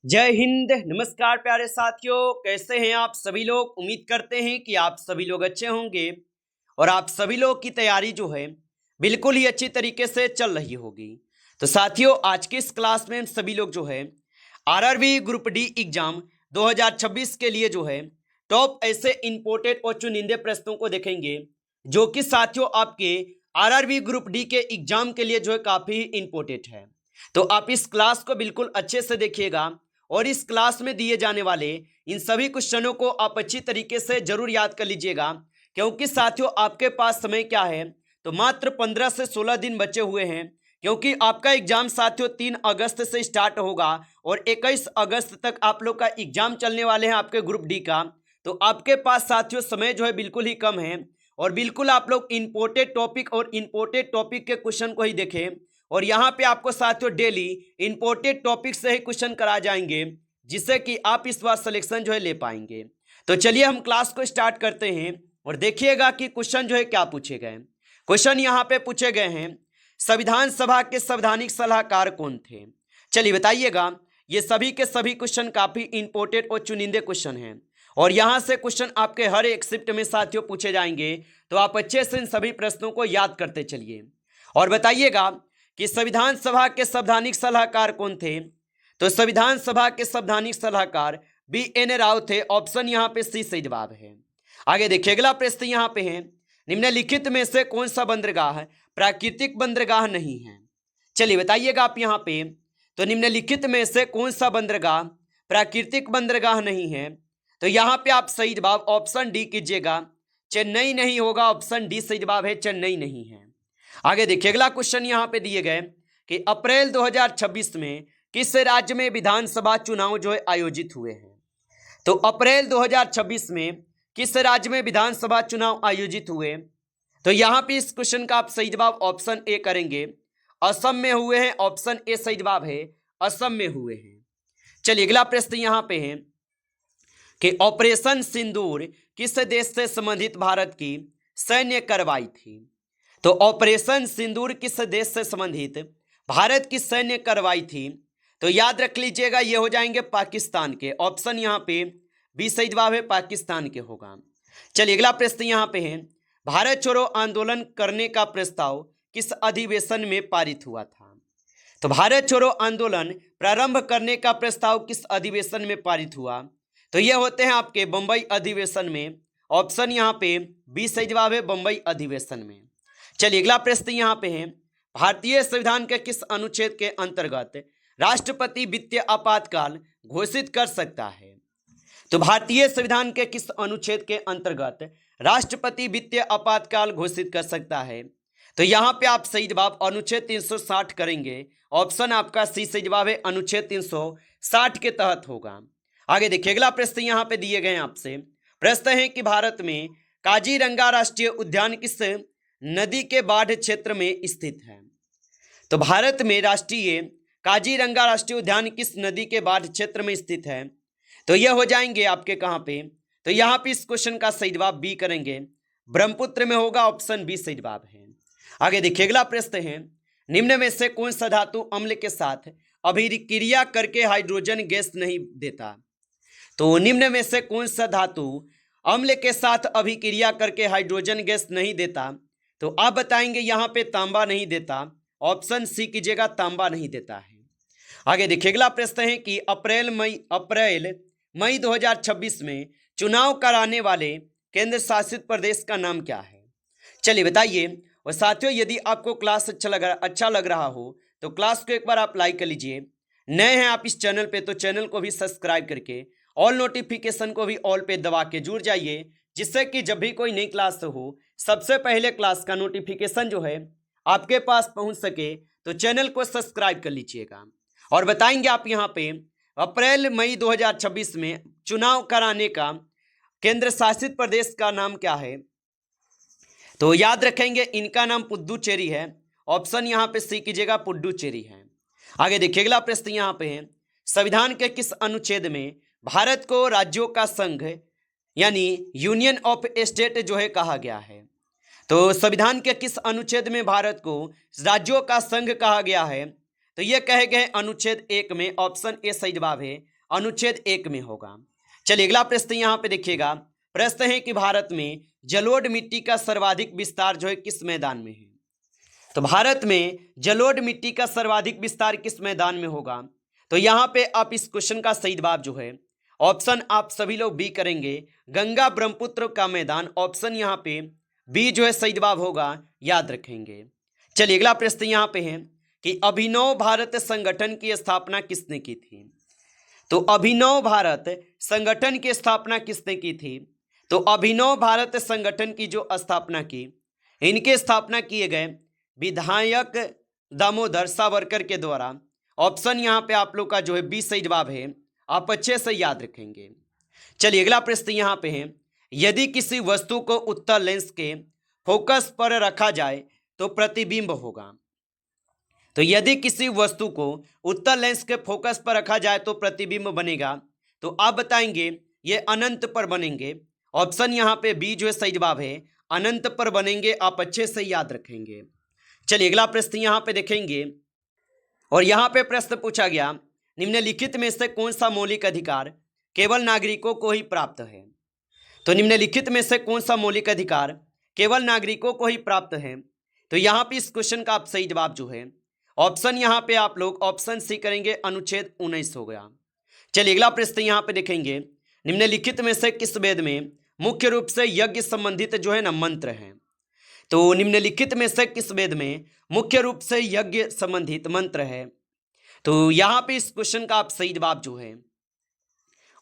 जय हिंद। नमस्कार प्यारे साथियों, कैसे हैं आप सभी लोग। उम्मीद करते हैं कि आप सभी लोग अच्छे होंगे और आप सभी लोग की तैयारी जो है बिल्कुल ही अच्छी तरीके से चल रही होगी। तो साथियों, आज की इस क्लास में हम सभी लोग जो है आरआरबी ग्रुप डी एग्जाम 2026 के लिए जो है टॉप ऐसे इंपोर्टेड और चुनिंदे प्रश्नों को देखेंगे जो कि साथियों आपके आरआरबी ग्रुप डी के एग्जाम के लिए जो है काफी इंपोर्टेंट है। तो आप इस क्लास को बिल्कुल अच्छे से देखिएगा और इस क्लास में दिए जाने वाले इन सभी क्वेश्चनों को आप अच्छी तरीके से जरूर याद कर लीजिएगा, क्योंकि साथियों आपके पास समय क्या है, तो मात्र 15 से 16 दिन बचे हुए हैं, क्योंकि आपका एग्जाम साथियों 3 अगस्त से स्टार्ट होगा और 21 अगस्त तक आप लोग का एग्जाम चलने वाले हैं आपके ग्रुप डी का। तो आपके पास साथियों समय जो है बिल्कुल ही कम है और बिल्कुल आप लोग इंपोर्टेड टॉपिक और इंपोर्टेड टॉपिक के क्वेश्चन को ही देखें। और यहाँ पे आपको साथियों डेली इंपोर्टेड टॉपिक से ही क्वेश्चन करा जाएंगे, जिससे कि आप इस बार सिलेक्शन जो है ले पाएंगे। तो चलिए हम क्लास को स्टार्ट करते हैं और देखिएगा कि क्वेश्चन जो है क्या पूछे गए। क्वेश्चन यहाँ पे पूछे गए हैं, संविधान सभा के संवैधानिक सलाहकार कौन थे। चलिए बताइएगा। ये सभी के सभी क्वेश्चन काफी इंपोर्टेंट और चुनिंदे क्वेश्चन हैं और यहाँ से क्वेश्चन आपके हर एक शिफ्ट में साथियों पूछे जाएंगे। तो आप अच्छे से इन सभी प्रश्नों को याद करते चलिए और बताइएगा कि संविधान सभा के संवैधानिक सलाहकार कौन थे। तो संविधान सभा के संवैधानिक सलाहकार BN राव थे। ऑप्शन यहाँ पे सी सही जवाब है। आगे देखिए अगला प्रश्न यहाँ पे है, निम्नलिखित में से कौन सा बंदरगाह प्राकृतिक बंदरगाह नहीं है। चलिए बताइएगा आप यहाँ पे, तो निम्नलिखित में से कौन सा बंदरगाह प्राकृतिक बंदरगाह नहीं है। तो यहाँ पे आप सही जवाब ऑप्शन डी कीजिएगा, चेन्नई नहीं होगा। ऑप्शन डी सही जवाब है, चेन्नई नहीं है। आगे देखिए अगला क्वेश्चन यहाँ पे दिए गए कि अप्रैल 2026 में किस राज्य में विधानसभा चुनाव जो है आयोजित हुए हैं। तो अप्रैल 2026 में किस राज्य में विधानसभा चुनाव आयोजित हुए। तो यहाँ पे इस क्वेश्चन का आप सही जवाब ऑप्शन ए करेंगे, असम में हुए हैं। ऑप्शन ए सही जवाब है, असम में हुए हैं। चलिए अगला प्रश्न यहाँ पे है कि ऑपरेशन सिंदूर किस देश से संबंधित भारत की सैन्य कार्रवाई थी। तो ऑपरेशन सिंदूर किस देश से संबंधित भारत की सैन्य कार्रवाई थी। तो याद रख लीजिएगा ये हो जाएंगे पाकिस्तान के। ऑप्शन यहाँ पे बी सही जवाब है, पाकिस्तान के होगा। चलिए अगला प्रश्न यहाँ पे है, भारत छोड़ो आंदोलन करने का प्रस्ताव किस अधिवेशन में पारित हुआ था। तो भारत छोड़ो आंदोलन प्रारंभ करने का प्रस्ताव किस अधिवेशन में पारित हुआ। तो ये होते हैं आपके बंबई अधिवेशन में। ऑप्शन यहाँ पे बी सही जवाब है, बंबई अधिवेशन में। चलिए अगला प्रश्न यहाँ पे है, भारतीय संविधान के किस अनुच्छेद के अंतर्गत राष्ट्रपति वित्तीय आपातकाल घोषित कर सकता है। तो भारतीय संविधान के किस अनुच्छेद के अंतर्गत राष्ट्रपति वित्तीय आपातकाल घोषित कर सकता है। तो यहाँ पे आप सही जवाब अनुच्छेद 360 करेंगे। ऑप्शन आपका सी सही जवाब है, अनुच्छेद 360 के तहत होगा। आगे देखिए अगला प्रश्न यहाँ पे दिए गए आपसे। प्रश्न है कि भारत में काजीरंगा राष्ट्रीय उद्यान किस नदी के बाढ़ क्षेत्र में स्थित है। तो भारत में राष्ट्रीय काजीरंगा राष्ट्रीय उद्यान किस नदी के बाढ़ क्षेत्र में स्थित है। तो यह हो जाएंगे आपके कहाँ पे, तो यहाँ पे इस क्वेश्चन का सही जवाब बी करेंगे, ब्रह्मपुत्र में होगा। ऑप्शन बी सही जवाब है। आगे देखिए अगला प्रश्न है, निम्न में से कौन सा धातु अम्ल के साथ अभिक्रिया करके हाइड्रोजन गैस नहीं देता। तो निम्न में से कौन सा धातु अम्ल के साथ अभिक्रिया करके हाइड्रोजन गैस नहीं देता। तो आप बताएंगे यहाँ पे तांबा नहीं देता। ऑप्शन सी कीजिएगा, तांबा नहीं देता है। आगे देखिए अगला प्रश्न है कि अप्रैल मई 2026 में चुनाव कराने वाले केंद्र शासित प्रदेश का नाम क्या है। चलिए बताइए। और साथियों यदि आपको क्लास अच्छा लग रहा हो तो क्लास को एक बार आप लाइक कर लीजिए। नए हैं आप इस चैनल पे तो चैनल को भी सब्सक्राइब करके ऑल नोटिफिकेशन को भी ऑल पे दबा के जुड़ जाइए, जिससे कि जब भी कोई नई क्लास हो सबसे पहले क्लास का नोटिफिकेशन जो है आपके पास पहुंच सके। तो चैनल को सब्सक्राइब कर लीजिएगा। और बताएंगे आप यहाँ पे अप्रैल मई 2026 में चुनाव कराने का केंद्र शासित प्रदेश का नाम क्या है। तो याद रखेंगे इनका नाम पुडुचेरी है। ऑप्शन यहाँ पे सी कीजिएगा, पुडुचेरी है। आगे देखिए अगला प्रश्न यहाँ पे है, संविधान के किस अनुच्छेद में भारत को राज्यों का संघ यानी यूनियन ऑफ स्टेट जो है कहा गया है। तो संविधान के किस अनुच्छेद में भारत को राज्यों का संघ कहा गया है। तो ये कहे गए अनुच्छेद 1 में, ऑप्शन ए सही जवाब है, अनुच्छेद 1 में होगा। चलिए अगला प्रश्न यहाँ पे देखिएगा। प्रश्न है कि भारत में जलोढ़ मिट्टी का सर्वाधिक विस्तार जो है किस मैदान में है। तो भारत में जलोढ़ मिट्टी का सर्वाधिक विस्तार किस मैदान में होगा। तो यहाँ पे आप इस क्वेश्चन का सही जवाब जो है, ऑप्शन आप सभी लोग बी करेंगे, गंगा ब्रह्मपुत्र का मैदान। ऑप्शन यहाँ पे बी जो है सही जवाब होगा, याद रखेंगे। चलिए अगला प्रश्न यहाँ पे है कि अभिनव भारत संगठन की स्थापना किसने की थी। तो अभिनव भारत संगठन की स्थापना किसने की थी। तो अभिनव भारत संगठन की जो स्थापना की, इनके स्थापना किए गए विधायक दामोदर सावरकर के द्वारा। ऑप्शन यहाँ पे आप लोग का जो है बी सही जवाब है, आप अच्छे से याद रखेंगे। चलिए अगला प्रश्न यहाँ पे है, यदि किसी वस्तु को उत्तल लेंस के फोकस पर रखा जाए तो प्रतिबिंब होगा। तो यदि किसी वस्तु को उत्तल लेंस के फोकस पर रखा जाए तो प्रतिबिंब बनेगा। तो आप बताएंगे ये अनंत पर बनेंगे। ऑप्शन यहाँ पे बी जो है सही जवाब है, अनंत पर बनेंगे, आप अच्छे से याद रखेंगे। चलिए अगला प्रश्न यहाँ पे देखेंगे, और यहाँ पे प्रश्न पूछा गया, निम्नलिखित में से कौन सा मौलिक अधिकार केवल नागरिकों को ही प्राप्त है। तो निम्नलिखित में से कौन सा मौलिक अधिकार केवल नागरिकों को ही प्राप्त है। तो यहाँ पे इस क्वेश्चन का आप सही जवाब जो है, ऑप्शन यहाँ पे आप लोग ऑप्शन सी करेंगे, अनुच्छेद 19 हो गया। चलिए अगला प्रश्न यहाँ पे देखेंगे, निम्नलिखित में से किस वेद में मुख्य रूप से यज्ञ संबंधित जो है ना मंत्र हैं। तो निम्नलिखित में से किस वेद में मुख्य रूप से यज्ञ संबंधित मंत्र है। तो यहाँ पे इस क्वेश्चन का आप सही जवाब जो है,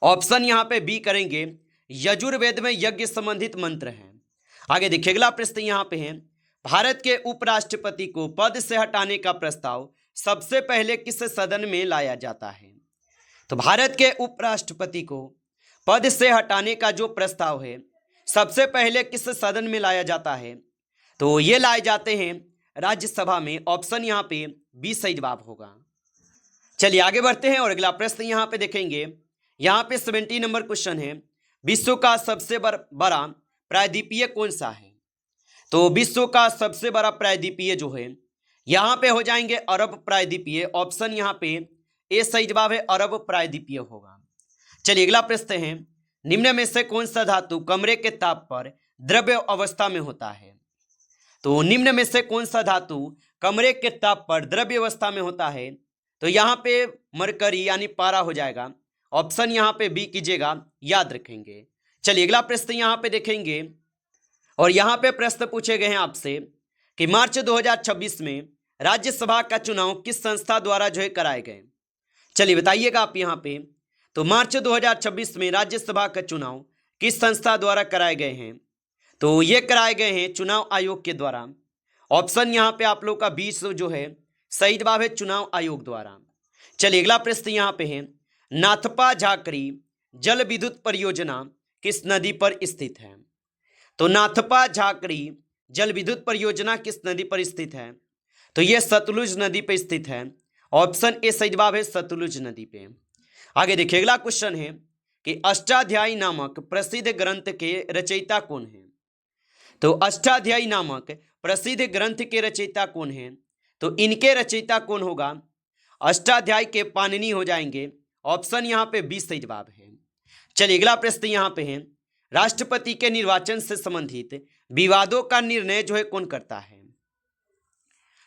ऑप्शन यहाँ पे बी करेंगे, यजुर्वेद में यज्ञ संबंधित मंत्र हैं। आगे देखिए अगला प्रश्न यहाँ पे है, भारत के उपराष्ट्रपति को पद से हटाने का प्रस्ताव सबसे पहले किस सदन में लाया जाता है। तो भारत के उपराष्ट्रपति को पद से हटाने का जो प्रस्ताव है सबसे पहले किस सदन में लाया जाता है। तो ये लाए जाते हैं राज्यसभा में। ऑप्शन यहाँ पे बी सही जवाब होगा। चलिए आगे बढ़ते हैं और अगला प्रश्न यहाँ पे देखेंगे। यहाँ पे 70 नंबर क्वेश्चन है, विश्व का सबसे बड़ा प्रायद्वीपीय कौन सा है। तो विश्व का सबसे बड़ा प्रायद्वीपीय जो है यहाँ पे हो जाएंगे अरब प्रायद्वीपीय। ऑप्शन यहाँ पे ए सही जवाब है, अरब प्रायद्वीपीय होगा। चलिए अगला प्रश्न है, निम्न में से कौन सा धातु कमरे के ताप पर द्रव्य अवस्था में होता है। तो निम्न में से कौन सा धातु कमरे के ताप पर द्रव्य अवस्था में होता है। तो यहाँ पे मरकरी यानी पारा हो जाएगा। ऑप्शन यहाँ पे बी कीजिएगा, याद रखेंगे। चलिए अगला प्रश्न यहाँ पे देखेंगे, और यहाँ पे प्रश्न पूछे गए हैं आपसे कि मार्च 2026 में राज्यसभा का चुनाव किस संस्था द्वारा जो है कराए गए। चलिए बताइएगा आप यहाँ पे। तो मार्च 2026 में राज्यसभा का चुनाव किस संस्था द्वारा कराए गए हैं। तो ये कराए गए हैं चुनाव आयोग के द्वारा। ऑप्शन यहाँ पे आप लोग का 20 जो है सही जवाब है, चुनाव आयोग द्वारा। चलिए अगला प्रश्न यहाँ पे है, नाथपा झाकरी जल विद्युत परियोजना किस नदी पर स्थित है। तो नाथपा झाकरी जल विद्युत परियोजना किस नदी पर स्थित है। तो यह सतलुज नदी पर स्थित है। ऑप्शन ए सही जवाब है, सतलुज नदी पे। आगे देखिए अगला क्वेश्चन है कि अष्टाध्यायी नामक प्रसिद्ध ग्रंथ के रचयिता कौन है। तो अष्टाध्यायी नामक प्रसिद्ध ग्रंथ के रचयिता कौन है। तो इनके रचयिता कौन होगा। अष्टाध्यायी के पाणिनि हो जाएंगे। ऑप्शन यहाँ पे बी सही जवाब है। चलिए अगला प्रश्न यहाँ पे है, राष्ट्रपति के निर्वाचन से संबंधित विवादों का निर्णय जो है कौन करता है।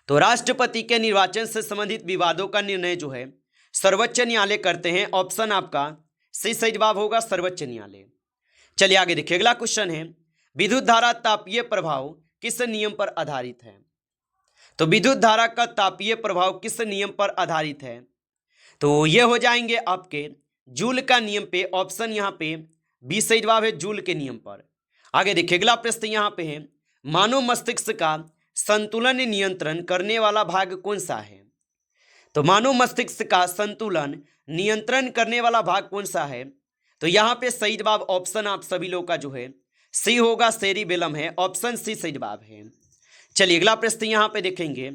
तो राष्ट्रपति के निर्वाचन से संबंधित विवादों का निर्णय जो है सर्वोच्च न्यायालय करते हैं। ऑप्शन आपका सही जवाब होगा, सर्वोच्च न्यायालय। चलिए आगे देखिए अगला क्वेश्चन है, विद्युत धारा तापीय प्रभाव किस नियम पर आधारित है। तो विद्युत धारा का तापीय प्रभाव किस नियम पर आधारित है। तो ये हो जाएंगे आपके जूल का नियम पे। ऑप्शन यहाँ पे बी सही जवाब है, जूल के नियम पर। आगे देखिए अगला प्रश्न यहाँ पे है, मानव मस्तिष्क का संतुलन नियंत्रण करने वाला भाग कौन सा है। तो मानव मस्तिष्क का संतुलन नियंत्रण करने वाला भाग कौन सा है। तो यहाँ पे सही जवाब ऑप्शन आप सभी लोग का जो है सी होगा, सेरिबेलम है। ऑप्शन सी सही जवाब है। चलिए अगला प्रश्न यहाँ पे देखेंगे,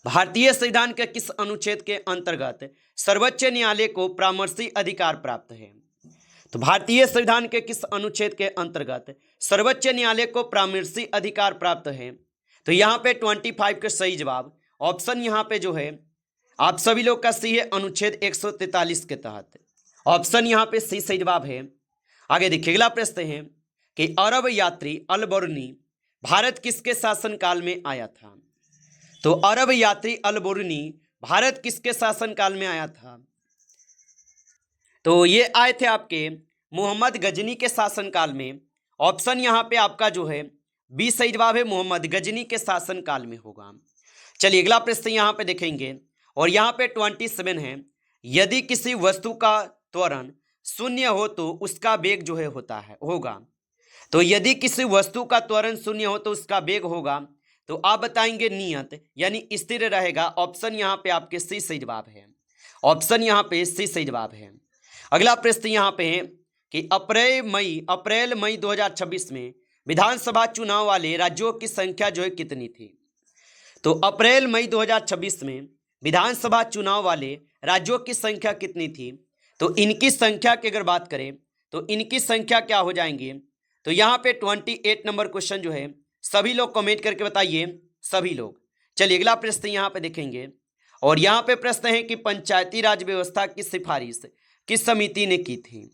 भारतीय संविधान के किस अनुच्छेद के अंतर्गत सर्वोच्च न्यायालय को परामर्शी अधिकार प्राप्त है। तो भारतीय संविधान के किस अनुच्छेद के अंतर्गत सर्वोच्च न्यायालय को परामर्शी अधिकार प्राप्त है। तो यहाँ पे 25 का सही जवाब ऑप्शन यहाँ पे जो है आप सभी लोग का सी है, अनुच्छेद 143 के तहत। ऑप्शन यहाँ पे सी सही जवाब है। आगे देखिए अगला प्रश्न है कि अरब यात्री अल बरूनी भारत किसके शासनकाल में आया था? तो अरब यात्री अल बरूनी भारत किसके शासनकाल में आया था? तो ये आए थे आपके मोहम्मद गजनी के शासनकाल में। ऑप्शन यहाँ पे आपका जो है बी सही जवाब है, मोहम्मद गजनी के शासनकाल में होगा। चलिए अगला प्रश्न यहाँ पे देखेंगे और यहाँ पे 27 है, यदि किसी वस्तु का त्वरण शून्य हो तो उसका वेग जो है होगा। तो यदि किसी वस्तु का त्वरण शून्य हो तो उसका वेग होगा, तो आप बताएंगे नियत यानी स्थिर रहेगा। ऑप्शन यहाँ पे आपके सी सही जवाब है। ऑप्शन यहाँ पे सी सही जवाब है। अगला प्रश्न यहाँ पे है कि अप्रैल मई 2026 में विधानसभा चुनाव वाले राज्यों की संख्या जो है कितनी थी? तो अप्रैल मई 2026 में विधानसभा चुनाव वाले राज्यों की संख्या कितनी थी? तो इनकी संख्या की अगर बात करें तो इनकी संख्या क्या हो जाएंगी? तो यहाँ पे 28 नंबर क्वेश्चन जो है सभी लोग कमेंट करके बताइए, सभी लोग। चलिए अगला प्रश्न यहाँ पे देखेंगे और यहाँ पे प्रश्न है कि पंचायती राज व्यवस्था की सिफारिश किस समिति ने की थी?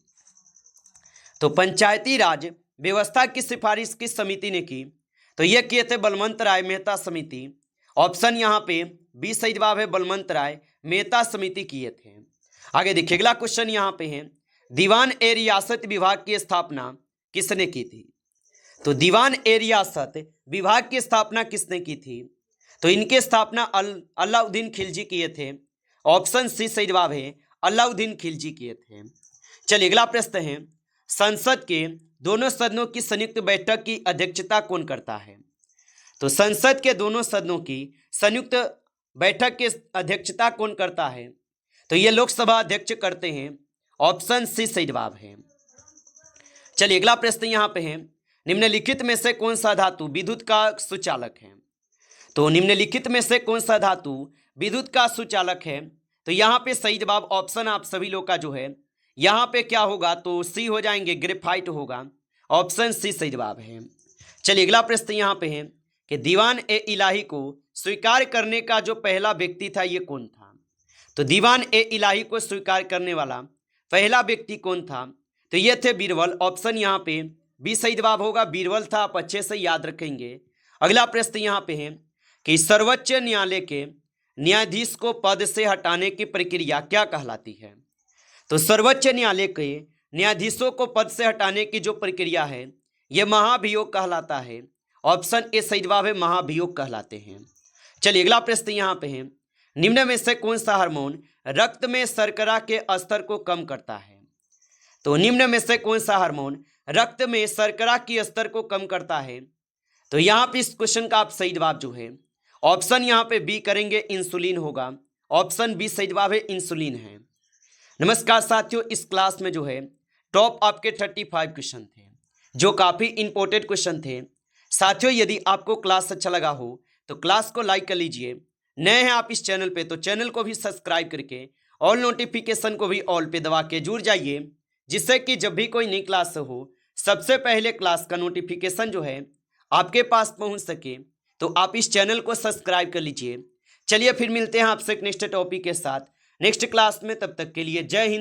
तो पंचायती राज व्यवस्था की सिफारिश किस समिति ने की? तो ये किए थे बलवंत राय मेहता समिति। ऑप्शन यहाँ पे बी सही जवाब है, बलवंत राय मेहता समिति किए थे। आगे देखिए अगला क्वेश्चन यहाँ पे है, दीवान ए रियासत विभाग की स्थापना किसने की थी? तो दीवान ए रियासत विभाग की स्थापना किसने की थी? तो इनकी स्थापना अलाउद्दीन खिलजी किए थे। ऑप्शन सी सही जवाब है, अलाउद्दीन खिलजी किए थे। चलिए अगला प्रश्न है, संसद के दोनों सदनों की संयुक्त बैठक की अध्यक्षता कौन करता है? तो संसद के दोनों सदनों की संयुक्त बैठक की अध्यक्षता कौन करता है? तो ये लोकसभा अध्यक्ष करते हैं। ऑप्शन सी सही जवाब है। चलिए अगला प्रश्न यहाँ पे है, निम्नलिखित में से कौन सा धातु विद्युत का सुचालक है? तो निम्नलिखित में से कौन सा धातु विद्युत का सुचालक है? तो यहाँ पे सही जवाब ऑप्शन आप सभी लोग का जो है यहाँ पे क्या होगा? तो सी हो जाएंगे, ग्रेफाइट होगा। ऑप्शन सी सही जवाब है। चलिए अगला प्रश्न यहाँ पे है कि दीवान ए इलाही को स्वीकार करने का जो पहला व्यक्ति था ये कौन था? तो दीवान ए इलाही को स्वीकार करने वाला पहला व्यक्ति कौन था? तो ये थे बीरबल। ऑप्शन यहाँ पे बी सही जवाब होगा, बीरबल था। आप अच्छे से याद रखेंगे। अगला प्रश्न यहाँ पे है कि सर्वोच्च न्यायालय के न्यायाधीश को पद से हटाने की प्रक्रिया क्या कहलाती है? तो सर्वोच्च न्यायालय के न्यायाधीशों को पद से हटाने की जो प्रक्रिया है यह महाभियोग कहलाता है। ऑप्शन ए सही जवाब है, महाभियोग कहलाते हैं। चलिए अगला प्रश्न यहाँ पे है, निम्न में से कौन सा हार्मोन रक्त में शर्करा के स्तर को कम करता है? तो निम्न में से कौन सा हार्मोन रक्त में शर्करा की स्तर को कम करता है? तो यहाँ पे इस क्वेश्चन का आप सही जवाब जो है ऑप्शन यहाँ पे बी करेंगे, इंसुलिन होगा। ऑप्शन बी सही जवाब है, इंसुलिन है। नमस्कार साथियों, इस क्लास में जो है टॉप आपके 35 क्वेश्चन थे जो काफ़ी इंपॉर्टेंट क्वेश्चन थे। साथियों यदि आपको क्लास अच्छा लगा हो तो क्लास को लाइक कर लीजिए। नए हैं आप इस चैनल पे तो चैनल को भी सब्सक्राइब करके ऑल नोटिफिकेशन को भी ऑल पे दबा के जुड़ जाइए, जिससे कि जब भी कोई नई क्लास हो सबसे पहले क्लास का नोटिफिकेशन जो है आपके पास पहुंच सके। तो आप इस चैनल को सब्सक्राइब कर लीजिए। चलिए फिर मिलते हैं आपसे एक नेक्स्ट टॉपिक के साथ नेक्स्ट क्लास में। तब तक के लिए जय हिंद।